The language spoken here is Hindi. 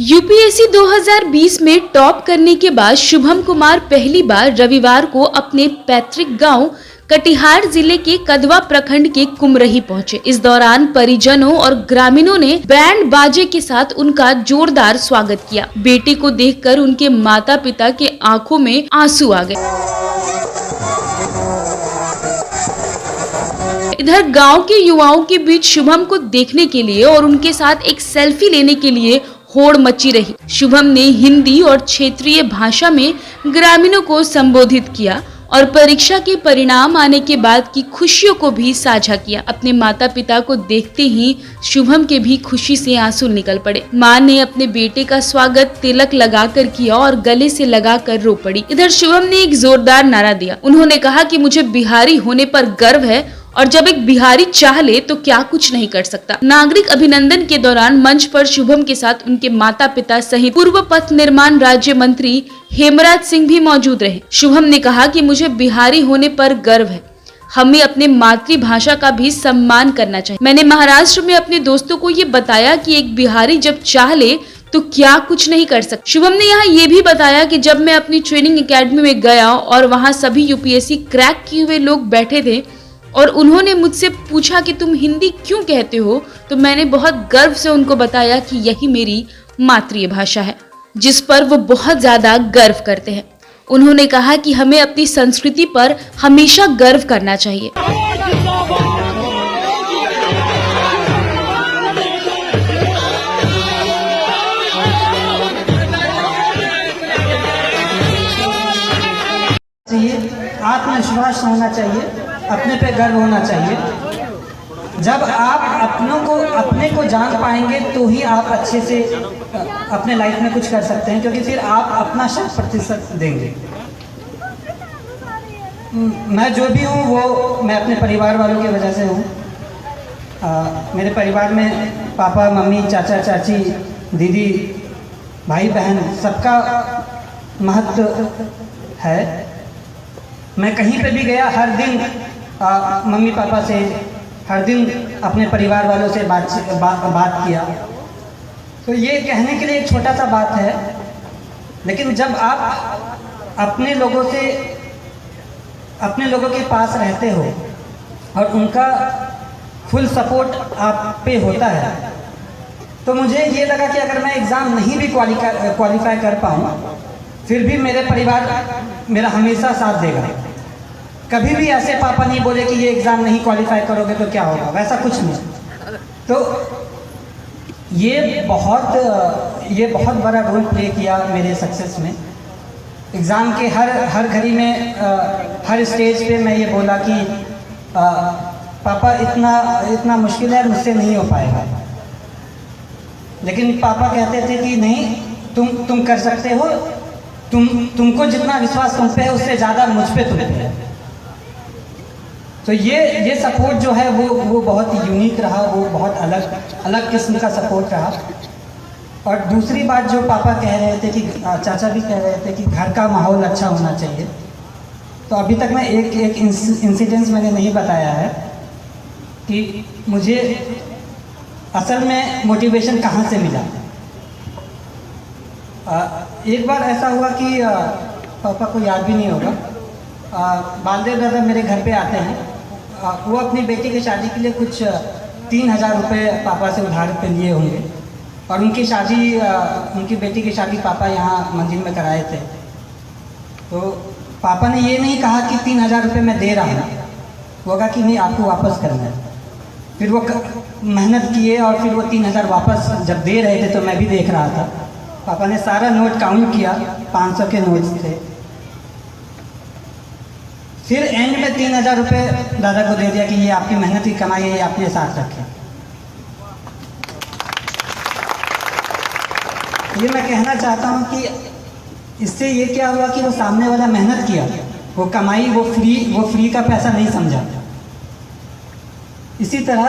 यूपीएससी 2020 में टॉप करने के बाद शुभम कुमार पहली बार रविवार को अपने पैतृक गांव कटिहार जिले के कदवा प्रखंड के कुमरही पहुंचे। इस दौरान परिजनों और ग्रामीणों ने बैंड बाजे के साथ उनका जोरदार स्वागत किया। बेटे को देखकर उनके माता पिता के आंखों में आंसू आ गए। इधर गांव के युवाओं के बीच शुभम को देखने के लिए और उनके साथ एक सेल्फी लेने के लिए होड़ मची रही। शुभम ने हिंदी और क्षेत्रीय भाषा में ग्रामीणों को संबोधित किया और परीक्षा के परिणाम आने के बाद की खुशियों को भी साझा किया। अपने माता पिता को देखते ही शुभम के भी खुशी से आंसू निकल पड़े। मां ने अपने बेटे का स्वागत तिलक लगाकर किया और गले से लगाकर रो पड़ी। इधर शुभम ने एक जोरदार नारा दिया। उन्होंने कहा कि मुझे बिहारी होने पर गर्व है और जब एक बिहारी चाह ले तो क्या कुछ नहीं कर सकता। नागरिक अभिनंदन के दौरान मंच पर शुभम के साथ उनके माता पिता सहित पूर्व पथ निर्माण राज्य मंत्री हेमराज सिंह भी मौजूद रहे। शुभम ने कहा कि मुझे बिहारी होने पर गर्व है, हमें अपने मातृभाषा का भी सम्मान करना चाहिए। मैंने महाराष्ट्र में अपने दोस्तों को ये बताया कि एक बिहारी जब चाह ले तो क्या कुछ नहीं कर सकता। शुभम ने यहाँ ये भी बताया कि जब मैं अपनी ट्रेनिंग एकेडमी में गया और वहाँ सभी यूपीएससी क्रैक किए हुए लोग बैठे थे और उन्होंने मुझसे पूछा कि तुम हिंदी क्यों कहते हो, तो मैंने बहुत गर्व से उनको बताया कि यही मेरी मातृभाषा है, जिस पर वो बहुत ज्यादा गर्व करते हैं। उन्होंने कहा कि हमें अपनी संस्कृति पर हमेशा गर्व करना चाहिए। आत्मविश्वास होना चाहिए, अपने पे गर्व होना चाहिए। जब आप अपने को जान पाएंगे तो ही आप अच्छे से अपने लाइफ में कुछ कर सकते हैं, क्योंकि फिर आप अपना 100% देंगे। मैं जो भी हूँ वो मैं अपने परिवार वालों की वजह से हूँ। मेरे परिवार में पापा मम्मी चाचा चाची दीदी भाई बहन सबका महत्व है। मैं कहीं पे भी गया हर दिन मम्मी पापा से हर दिन अपने परिवार वालों से बात किया। तो ये कहने के लिए एक छोटा सा बात है, लेकिन जब आप अपने लोगों के पास रहते हो और उनका फुल सपोर्ट आप पे होता है, तो मुझे ये लगा कि अगर मैं एग्ज़ाम नहीं भी क्वालिफाई कर पाऊँ फिर भी मेरे परिवार मेरा हमेशा साथ देगा। कभी भी ऐसे पापा नहीं बोले कि ये एग्ज़ाम नहीं क्वालिफाई करोगे तो क्या होगा, वैसा कुछ नहीं। तो ये बहुत बड़ा रोल प्ले किया मेरे सक्सेस में। एग्ज़ाम के हर घड़ी में हर स्टेज पे मैं ये बोला कि पापा इतना मुश्किल है, मुझसे नहीं हो पाएगा। लेकिन पापा कहते थे कि नहीं, तुम कर सकते हो, तुमको जितना विश्वास तुम पे है उससे ज़्यादा मुझ पे तुम पे है। तो ये सपोर्ट जो है वो बहुत यूनिक रहा, वो बहुत अलग किस्म का सपोर्ट रहा। और दूसरी बात जो पापा कह रहे थे कि चाचा भी कह रहे थे कि घर का माहौल अच्छा होना चाहिए। तो अभी तक मैं एक इंसिडेंस मैंने नहीं बताया है कि मुझे असल में मोटिवेशन कहाँ से मिला। एक बार ऐसा हुआ कि पापा को याद भी नहीं होगा, बालदेव दादा मेरे घर पे आते हैं। वो अपनी बेटी की शादी के लिए कुछ 3000 रुपये पापा से उधार पे लिए होंगे और उनकी बेटी की शादी पापा यहाँ मंदिर में कराए थे। तो पापा ने ये नहीं कहा कि 3000 रुपये मैं दे रहा हूँ, वो कहा कि नहीं, आपको वापस करना है। फिर वो मेहनत किए और फिर वो 3000 वापस जब दे रहे थे तो मैं भी देख रहा था। पापा ने सारा नोट काउंट किया, 500 के नोट्स थे। फिर एंड में 3000 रुपये दादा को दे दिया कि ये आपकी मेहनत की कमाई है, ये अपने साथ रखें। ये मैं कहना चाहता हूँ कि इससे ये क्या हुआ कि वो सामने वाला मेहनत किया, वो कमाई, वो फ्री का पैसा नहीं समझा। इसी तरह